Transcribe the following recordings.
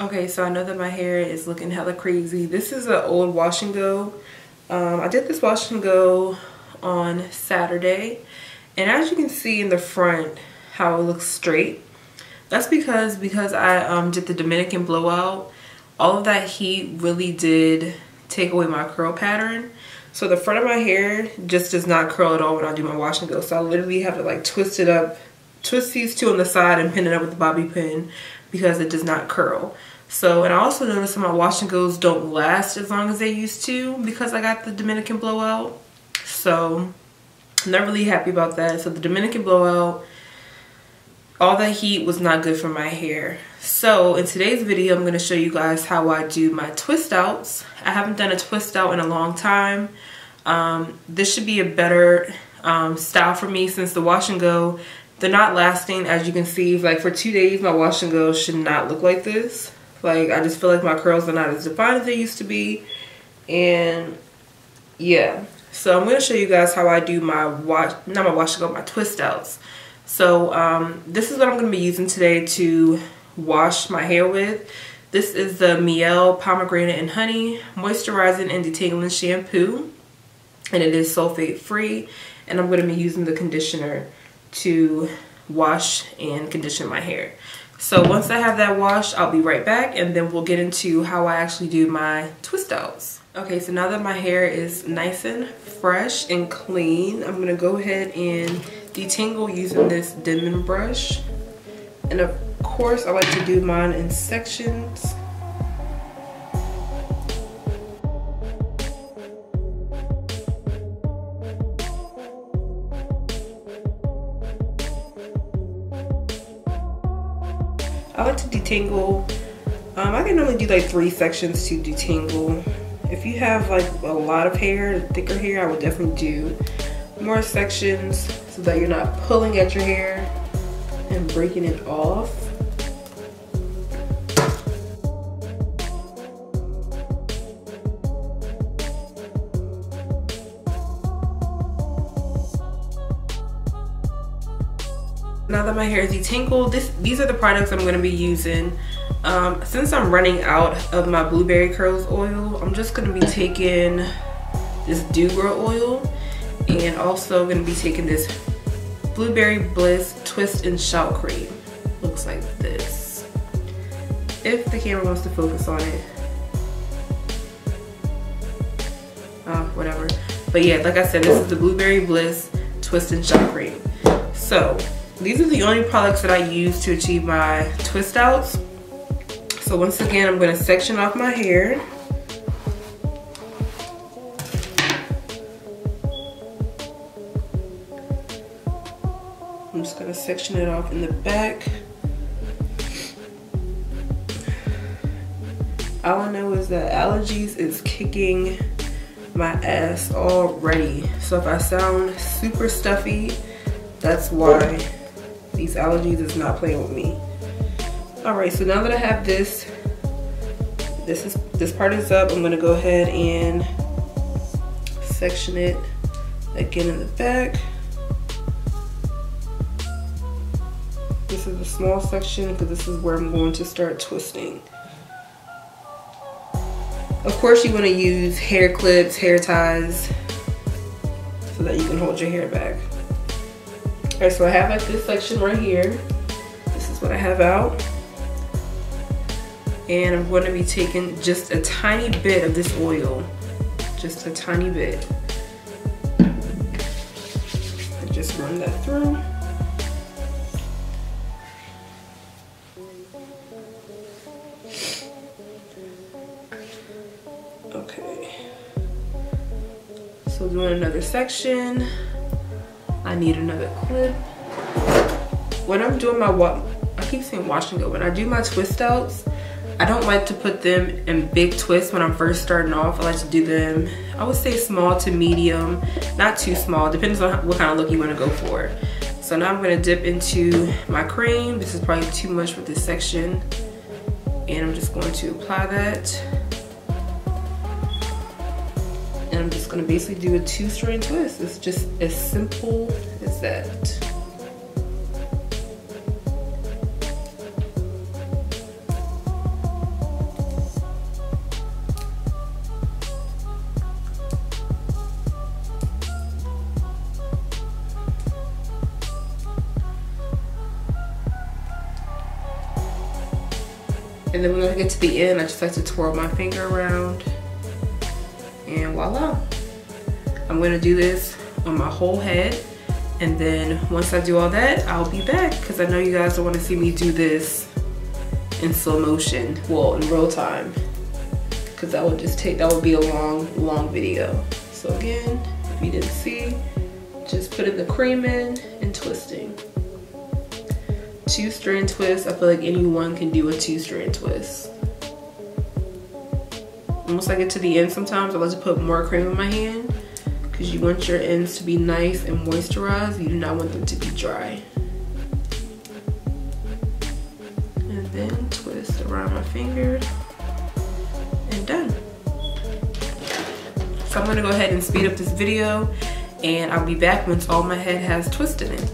Okay, so I know that my hair is looking hella crazy. This is an old wash and go. I did this wash and go on Saturday, and as you can see in the front how it looks straight, that's because I did the Dominican Blow Out. All of that heat really did take away my curl pattern, so the front of my hair just does not curl at all when I do my wash and go. So I literally have to like twist it up, twist these two on the side and pin it up with the bobby pin because it does not curl. So, and I also noticed that my wash and goes don't last as long as they used to because I got the Dominican Blow Out. So I'm not really happy about that. So the Dominican Blow Out, all that heat was not good for my hair. So in today's video, I'm going to show you guys how I do my twist outs. I haven't done a twist out in a long time. This should be a better style for me since the wash and go, they're not lasting. As you can see, like for 2 days, my wash and go should not look like this. Like, I just feel like my curls are not as defined as they used to be. And yeah, so I'm going to show you guys how I do my my twist outs. So this is what I'm going to be using today to wash my hair with. This is the Miel Pomegranate and Honey Moisturizing and Detangling Shampoo. And it is sulfate free. And I'm going to be using the conditioner to wash and condition my hair. So once I have that washed, I'll be right back, and then we'll get into how I actually do my twist outs. Okay, so now that my hair is nice and fresh and clean, I'm gonna go ahead and detangle using this Denman brush. And of course, I like to do mine in sections. I like to detangle. I can only do like 3 sections to detangle. If you have like a lot of hair, thicker hair, I would definitely do more sections so that you're not pulling at your hair and breaking it off. Now that my hair is detangled, these are the products I'm going to be using. Since I'm running out of my Blueberry Curls oil, I'm just going to be taking this Dew Girl oil, and also going to be taking this Blueberry Bliss Twist and Shout Cream. Looks like this. If the camera wants to focus on it. Whatever. But yeah, like I said, this is the Blueberry Bliss Twist and Shout Cream. So these are the only products that I use to achieve my twist outs. So once again, I'm going to section off my hair. I'm just going to section it off in the back. All I know is that allergies is kicking my ass already. So if I sound super stuffy, that's why. These allergies is not playing with me. Alright, so now that I have this part is up, I'm gonna go ahead and section it again in the back. This is a small section because this is where I'm going to start twisting. Of course, you want to use hair clips, hair ties, so that you can hold your hair back. Alright, so I have like this section right here. This is what I have out. And I'm going to be taking just a tiny bit of this oil. Just a tiny bit. And just run that through. Okay. So doing another section. I need another clip. When I'm doing my I keep saying wash and go. When I do my twist outs, I don't like to put them in big twists when I'm first starting off. I like to do them, I would say small to medium, not too small, depends on what kind of look you want to go for. So now I'm going to dip into my cream. This is probably too much for this section. And I'm just going to apply that. And I'm just going to basically do a 2-strand twist. It's just as simple as that. And then when I get to the end, I just like to twirl my finger around, and voila. I'm gonna do this on my whole head, and then once I do all that, I'll be back, because I know you guys don't want to see me do this in slow motion, well, in real time, because that would be a long video. So again, if you didn't see, just putting the cream in and twisting. 2-strand twist. I feel like anyone can do a 2-strand twist. Once I get to the end, sometimes I like to put more cream in my hand, because you want your ends to be nice and moisturized. You do not want them to be dry. And then twist around my finger, and done. So I'm gonna go ahead and speed up this video, and I'll be back once all my head has twisted in.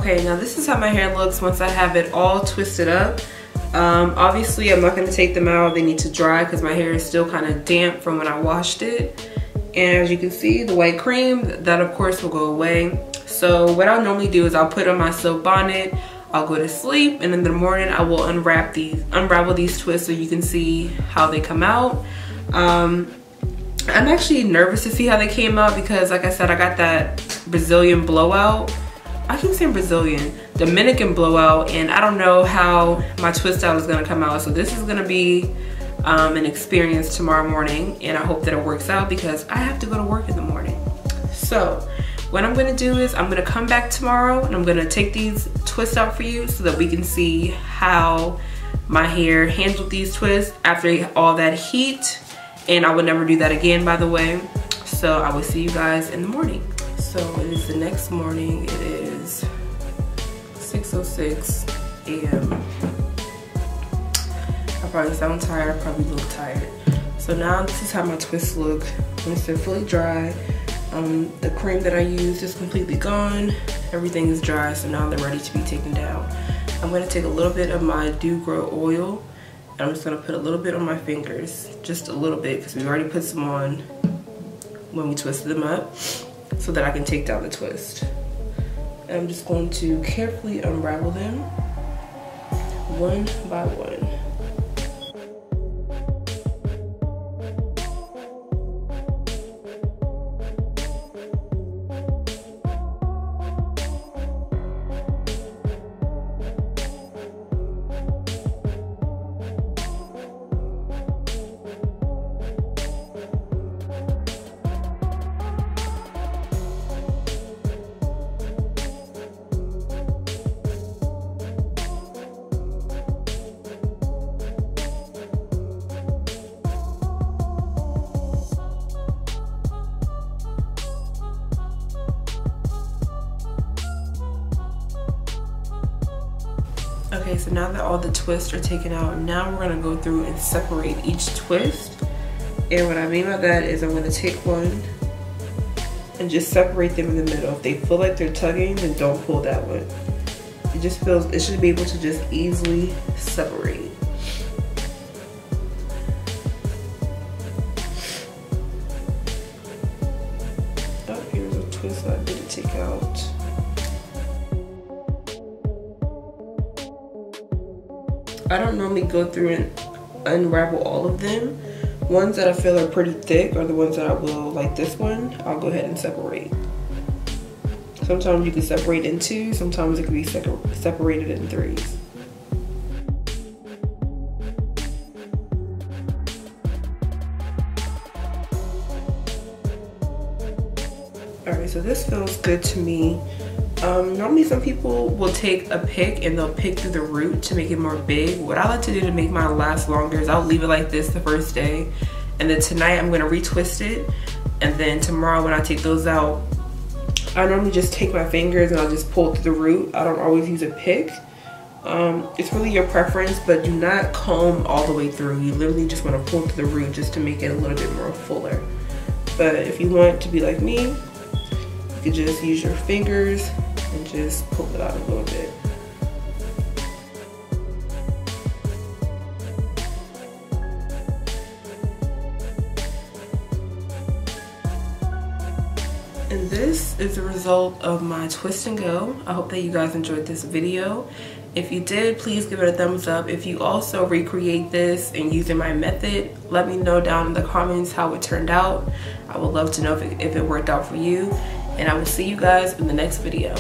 Okay, now this is how my hair looks once I have it all twisted up. Obviously I'm not going to take them out. They need to dry because my hair is still kind of damp from when I washed it. And as you can see, the white cream, that of course will go away. So what I'll normally do is I'll put on my silk bonnet, I'll go to sleep, and in the morning I will unravel these twists so you can see how they come out. I'm actually nervous to see how they came out because, like I said, I got that Brazilian blowout. I keep saying Brazilian, Dominican blowout, and I don't know how my twist out is gonna come out. So this is gonna be an experience tomorrow morning, and I hope that it works out because I have to go to work in the morning. So what I'm gonna do is I'm gonna come back tomorrow and I'm gonna take these twists out for you so that we can see how my hair handled these twists after all that heat. And I would never do that again, by the way. So I will see you guys in the morning. So it is the next morning. It is 6:06 a.m. I probably sound tired, I probably look tired. So now this is how my twists look once they're fully dry. The cream that I used is completely gone. Everything is dry, so now they're ready to be taken down. I'm gonna take a little bit of my Dew Grow oil, and I'm just gonna put a little bit on my fingers, just a little bit, because we already put some on when we twisted them up, so that I can take down the twist. And I'm just going to carefully unravel them one by one. Okay, so now that all the twists are taken out, now we're gonna go through and separate each twist. And what I mean by that is I'm gonna take one and just separate them in the middle. If they feel like they're tugging, then don't pull that one. It should be able to just easily separate. Oh, here's a twist that I didn't take out. I don't normally go through and unravel all of them. Ones that I feel are pretty thick are the ones that I will, like this one, I'll go ahead and separate. Sometimes you can separate in two, sometimes it can be separated in threes. Alright, so this feels good to me. Normally some people will take a pick and they'll pick through the root to make it more big. What I like to do to make mine last longer is I'll leave it like this the first day, and then tonight I'm gonna retwist it, and then tomorrow when I take those out, I normally just take my fingers and I'll just pull through the root. I don't always use a pick. It's really your preference, but do not comb all the way through. You literally just wanna pull through the root just to make it a little bit more fuller. But if you want to be like me, you could just use your fingers and just pull it out a little bit. And this is the result of my twist and go. I hope that you guys enjoyed this video. If you did, please give it a thumbs up. If you also recreate this and using my method, let me know down in the comments how it turned out. I would love to know if it worked out for you. And I will see you guys in the next video.